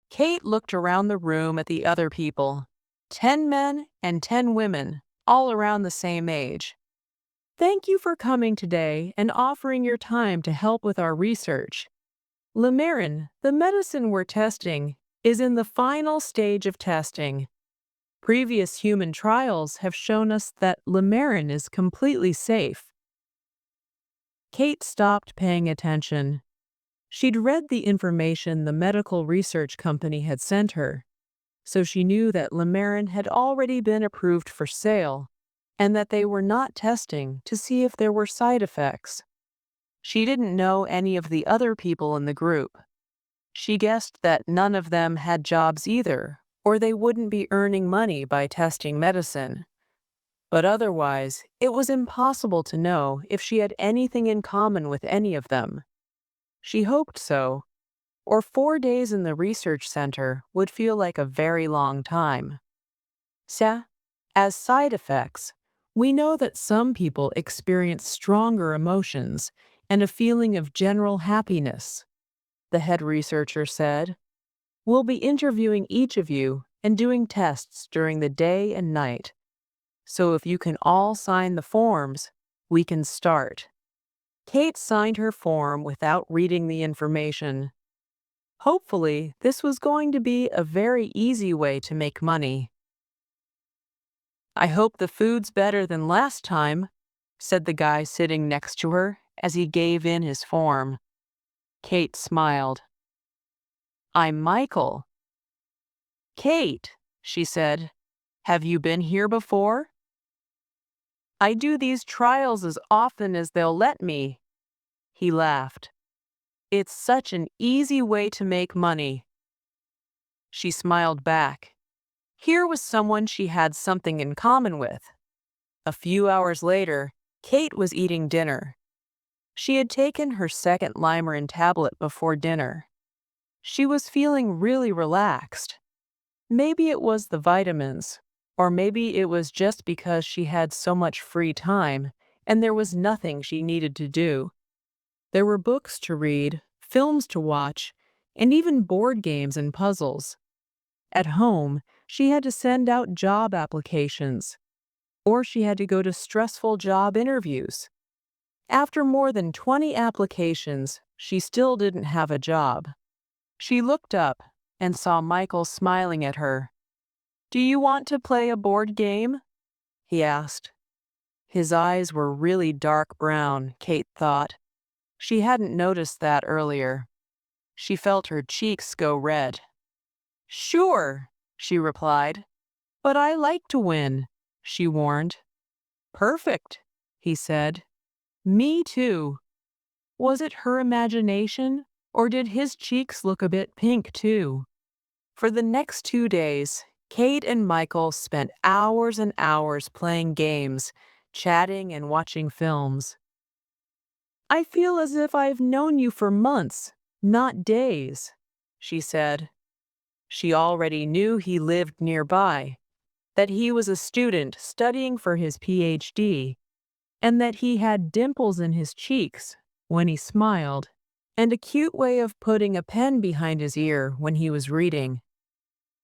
Kate looked around the room at the other people. 10 men and 10 women, all around the same age. Thank you for coming today and offering your time to help with our research. Limeren, the medicine we're testing, is in the final stage of testing. Previous human trials have shown us that Limeren is completely safe. Kate stopped paying attention. She'd read the information the medical research company had sent her, so she knew that Limeren had already been approved for sale and that they were not testing to see if there were side effects. She didn't know any of the other people in the group. She guessed that none of them had jobs either, or they wouldn't be earning money by testing medicine. But otherwise, it was impossible to know if she had anything in common with any of them. She hoped so, or 4 days in the research center would feel like a very long time. As side effects, we know that some people experience stronger emotions and a feeling of general happiness, the head researcher said. We'll be interviewing each of you and doing tests during the day and night. So if you can all sign the forms, we can start. Kate signed her form without reading the information. Hopefully, this was going to be a very easy way to make money. I hope the food's better than last time, said the guy sitting next to her as he gave in his form. Kate smiled. I'm Michael. Kate, she said, have you been here before? I do these trials as often as they'll let me. He laughed. It's such an easy way to make money. She smiled back. Here was someone she had something in common with. A few hours later, Kate was eating dinner. She had taken her second Limeren tablet before dinner. She was feeling really relaxed. Maybe it was the vitamins, or maybe it was just because she had so much free time and there was nothing she needed to do. There were books to read, films to watch, and even board games and puzzles. At home, she had to send out job applications, or she had to go to stressful job interviews. After more than 20 applications, she still didn't have a job. She looked up and saw Michael smiling at her. Do you want to play a board game? He asked. His eyes were really dark brown, Kate thought. She hadn't noticed that earlier. She felt her cheeks go red. Sure, she replied. But I like to win, she warned. Perfect, he said. Me too. Was it her imagination, or did his cheeks look a bit pink too? For the next 2 days, Kate and Michael spent hours and hours playing games, chatting and watching films. I feel as if I've known you for months, not days, she said. She already knew he lived nearby, that he was a student studying for his PhD, and that he had dimples in his cheeks when he smiled, and a cute way of putting a pen behind his ear when he was reading.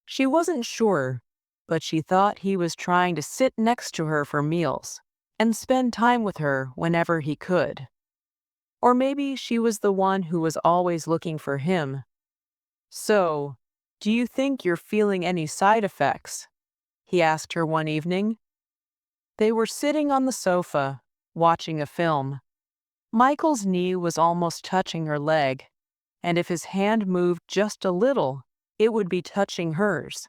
She wasn't sure, but she thought he was trying to sit next to her for meals and spend time with her whenever he could. Or maybe she was the one who was always looking for him. So, do you think you're feeling any side effects? He asked her one evening. They were sitting on the sofa, watching a film. Michael's knee was almost touching her leg, and if his hand moved just a little, it would be touching hers.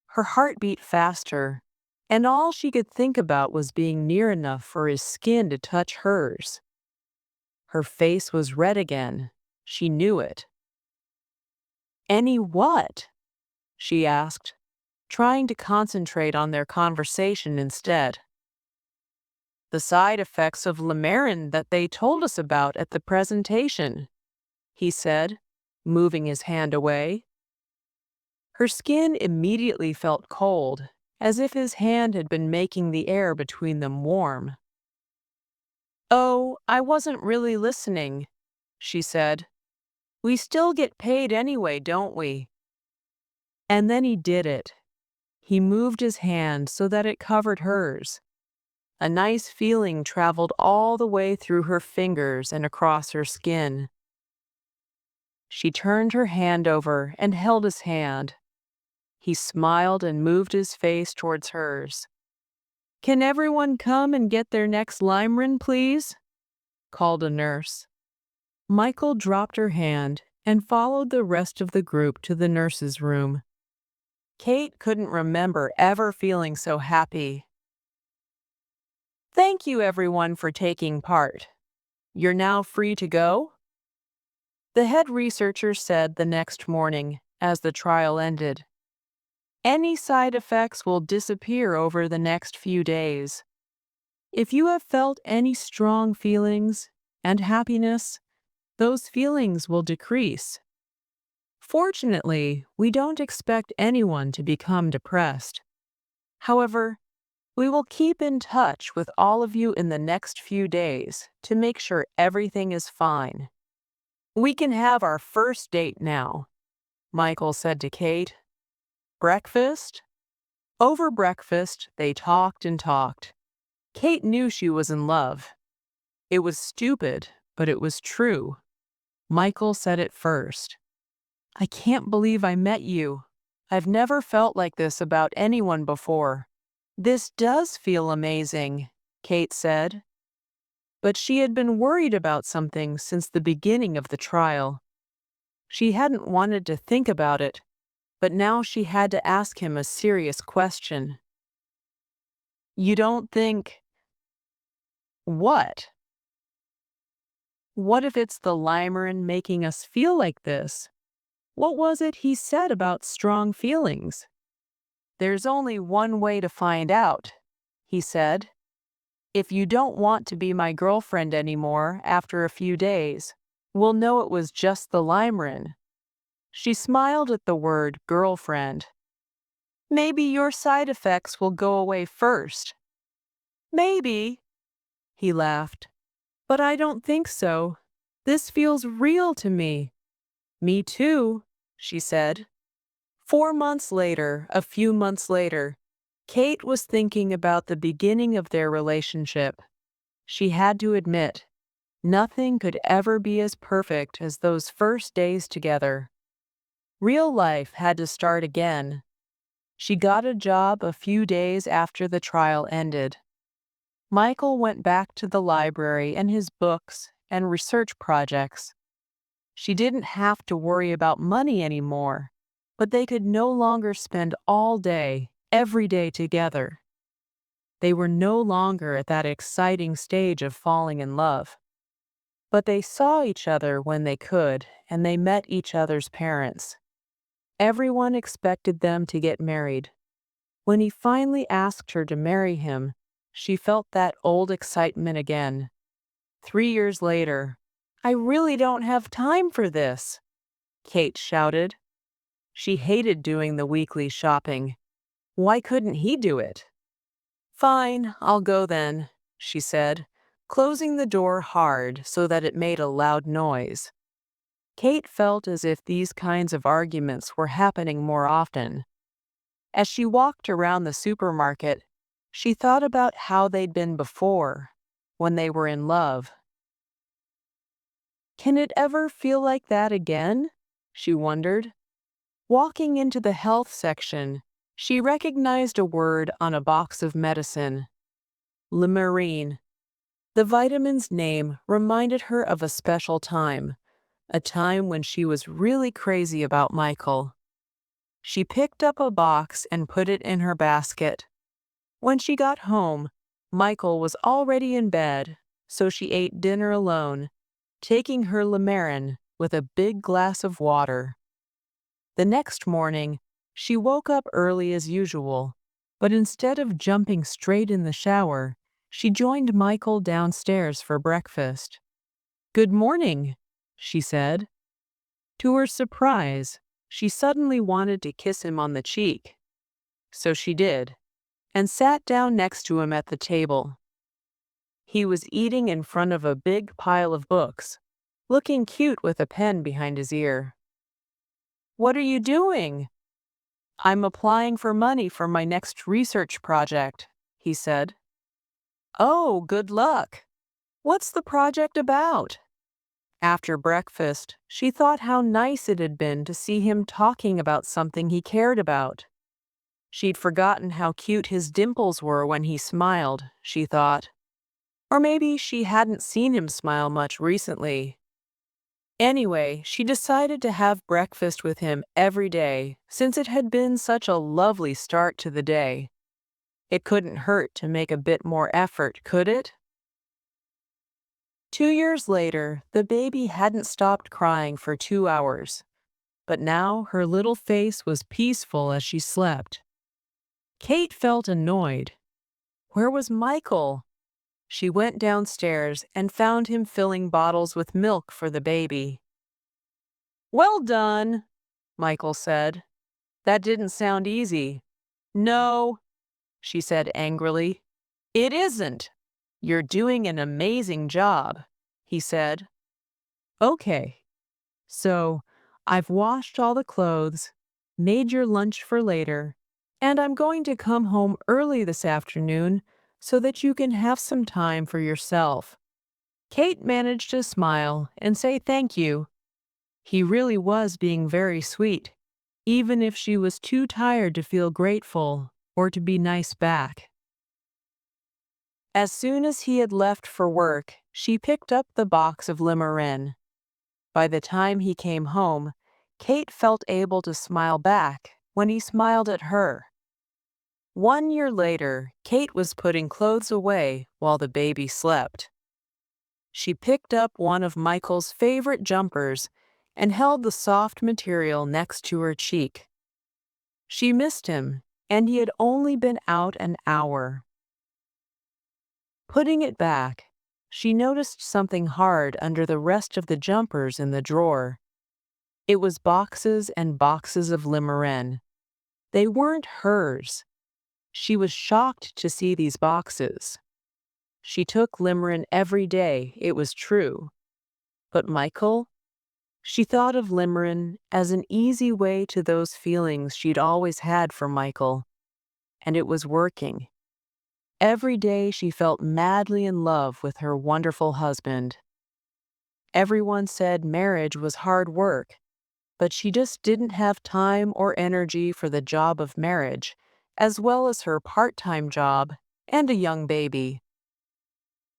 Her heart beat faster, and all she could think about was being near enough for his skin to touch hers. Her face was red again. She knew it. Any what? She asked, trying to concentrate on their conversation instead. The side effects of Limeren that they told us about at the presentation, he said, moving his hand away. Her skin immediately felt cold, as if his hand had been making the air between them warm. Oh, I wasn't really listening, she said. We still get paid anyway, don't we? And then he did it. He moved his hand so that it covered hers. A nice feeling traveled all the way through her fingers and across her skin. She turned her hand over and held his hand. He smiled and moved his face towards hers. "Can everyone come and get their next Limeren, please?" called a nurse. Michael dropped her hand and followed the rest of the group to the nurse's room. Kate couldn't remember ever feeling so happy. "Thank you, everyone, for taking part. You're now free to go," the head researcher said the next morning as the trial ended. "Any side effects will disappear over the next few days. If you have felt any strong feelings and happiness, those feelings will decrease. Fortunately, we don't expect anyone to become depressed. However, we will keep in touch with all of you in the next few days to make sure everything is fine. We can have our first date now," Michael said to Kate. "Breakfast?" Over breakfast, they talked and talked. Kate knew she was in love. It was stupid, but it was true. Michael said it first. "I can't believe I met you. I've never felt like this about anyone before." "This does feel amazing," Kate said. But she had been worried about something since the beginning of the trial. She hadn't wanted to think about it, but now she had to ask him a serious question. "You don't think—" "What?" "What if it's the Limeren making us feel like this? What was it he said about strong feelings?" "There's only one way to find out," he said. "If you don't want to be my girlfriend anymore after a few days, we'll know it was just the Limeren." She smiled at the word girlfriend. "Maybe your side effects will go away first." "Maybe," he laughed. "But I don't think so. This feels real to me." "Me too," she said. 4 months later, a few months later, Kate was thinking about the beginning of their relationship. She had to admit, nothing could ever be as perfect as those first days together. Real life had to start again. She got a job a few days after the trial ended. Michael went back to the library and his books and research projects. She didn't have to worry about money anymore, but they could no longer spend all day, every day together. They were no longer at that exciting stage of falling in love. But they saw each other when they could, and they met each other's parents. Everyone expected them to get married. When he finally asked her to marry him, she felt that old excitement again. 3 years later, "I really don't have time for this," Kate shouted. She hated doing the weekly shopping. Why couldn't he do it? "Fine, I'll go then," she said, closing the door hard so that it made a loud noise. Kate felt as if these kinds of arguments were happening more often. As she walked around the supermarket, she thought about how they'd been before, when they were in love. Can it ever feel like that again? She wondered. Walking into the health section, she recognized a word on a box of medicine. Limeren. The vitamin's name reminded her of a special time, a time when she was really crazy about Michael. She picked up a box and put it in her basket. When she got home, Michael was already in bed, so she ate dinner alone, taking her Limeren with a big glass of water. The next morning, she woke up early as usual, but instead of jumping straight in the shower, she joined Michael downstairs for breakfast. "Good morning," she said. To her surprise, she suddenly wanted to kiss him on the cheek. So she did, and sat down next to him at the table. He was eating in front of a big pile of books, looking cute with a pen behind his ear. "What are you doing?" I'm applying for money for my next research project, he said. Oh, good luck. What's the project about? After breakfast, she thought how nice it had been to see him talking about something he cared about. She'd forgotten how cute his dimples were when he smiled, she thought. Or maybe she hadn't seen him smile much recently. Anyway, she decided to have breakfast with him every day since it had been such a lovely start to the day. It couldn't hurt to make a bit more effort, could it? 2 years later, the baby hadn't stopped crying for 2 hours, but now her little face was peaceful as she slept. Kate felt annoyed. Where was Michael? She went downstairs and found him filling bottles with milk for the baby. Well done, Michael said. That didn't sound easy. No, she said angrily. It isn't. You're doing an amazing job, he said. Okay, so I've washed all the clothes, made your lunch for later, and I'm going to come home early this afternoon so that you can have some time for yourself. Kate managed to smile and say thank you. He really was being very sweet, even if she was too tired to feel grateful or to be nice back. As soon as he had left for work, she picked up the box of Limeren. By the time he came home, Kate felt able to smile back when he smiled at her. 1 year later, Kate was putting clothes away while the baby slept. She picked up one of Michael's favorite jumpers and held the soft material next to her cheek. She missed him, and he had only been out an hour. Putting it back, she noticed something hard under the rest of the jumpers in the drawer. It was boxes and boxes of Limeren. They weren't hers. She was shocked to see these boxes. She took Limeren every day, it was true. But Michael? She thought of Limeren as an easy way to those feelings she'd always had for Michael. And it was working. Every day she felt madly in love with her wonderful husband. Everyone said marriage was hard work, but she just didn't have time or energy for the job of marriage, as well as her part-time job and a young baby.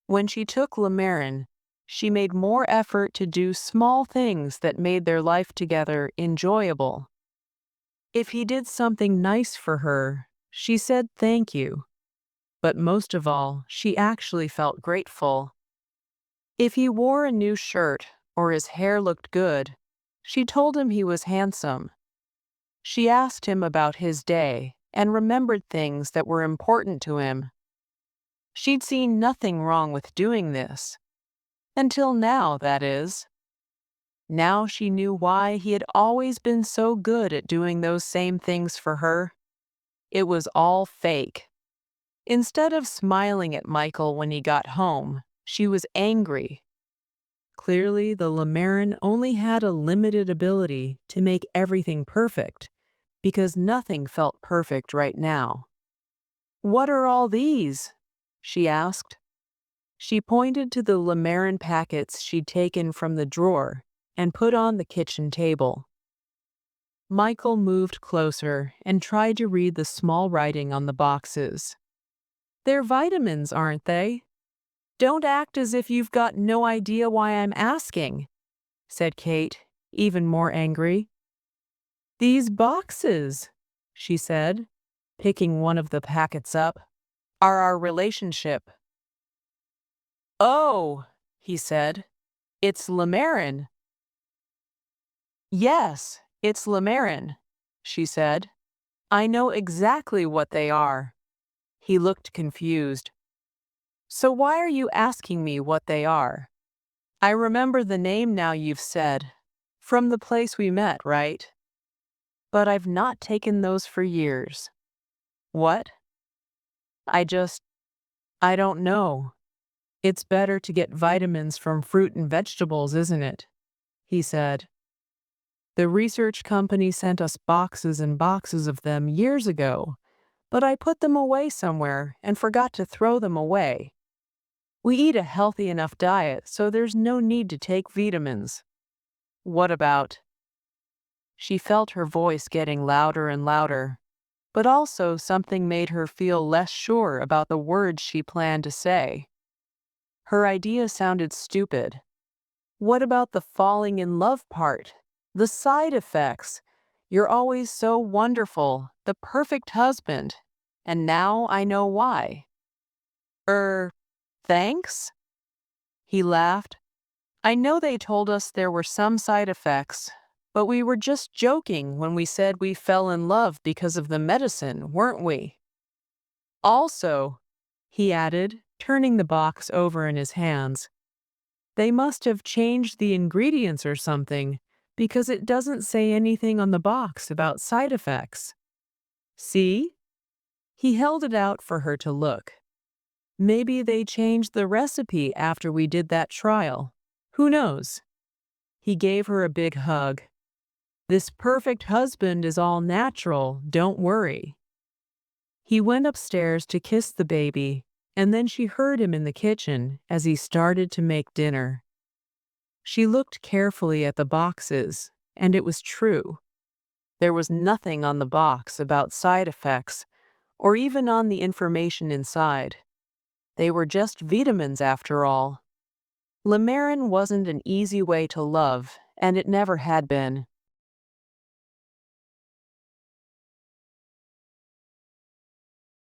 When she took Limeren, she made more effort to do small things that made their life together enjoyable. If he did something nice for her, she said thank you. But most of all, she actually felt grateful. If he wore a new shirt or his hair looked good, she told him he was handsome. She asked him about his day and remembered things that were important to him. She'd seen nothing wrong with doing this. Until now, that is. Now she knew why he had always been so good at doing those same things for her. It was all fake. Instead of smiling at Michael when he got home, she was angry. Clearly, the Limeren only had a limited ability to make everything perfect, because nothing felt perfect right now. "What are all these?" she asked. She pointed to the Limeren packets she'd taken from the drawer and put on the kitchen table. Michael moved closer and tried to read the small writing on the boxes. "They're vitamins, aren't they? Don't act as if you've got no idea why I'm asking," said Kate, even more angry. "These boxes," she said, picking one of the packets up, "are our relationship." "Oh," he said, "it's Limeren." "Yes, it's Limeren," she said. "I know exactly what they are." He looked confused. "So why are you asking me what they are? I remember the name now you've said. From the place we met, right? But I've not taken those for years." "What?" I just, I don't know. It's better to get vitamins from fruit and vegetables, isn't it?" he said. The research company sent us boxes and boxes of them years ago, but I put them away somewhere and forgot to throw them away. We eat a healthy enough diet, so there's no need to take vitamins. What about? She felt her voice getting louder and louder, but also something made her feel less sure about the words she planned to say. Her idea sounded stupid. What about the falling in love part? The side effects? You're always so wonderful, the perfect husband. And now I know why. Thanks? He laughed. I know they told us there were some side effects, but we were just joking when we said we fell in love because of the medicine, weren't we? Also, he added, turning the box over in his hands, they must have changed the ingredients or something, because it doesn't say anything on the box about side effects. See? He held it out for her to look. Maybe they changed the recipe after we did that trial. Who knows? He gave her a big hug. This perfect husband is all natural, don't worry. He went upstairs to kiss the baby, and then she heard him in the kitchen as he started to make dinner. She looked carefully at the boxes, and it was true. There was nothing on the box about side effects, or even on the information inside. They were just vitamins after all. Limeren wasn't an easy way to love, and it never had been.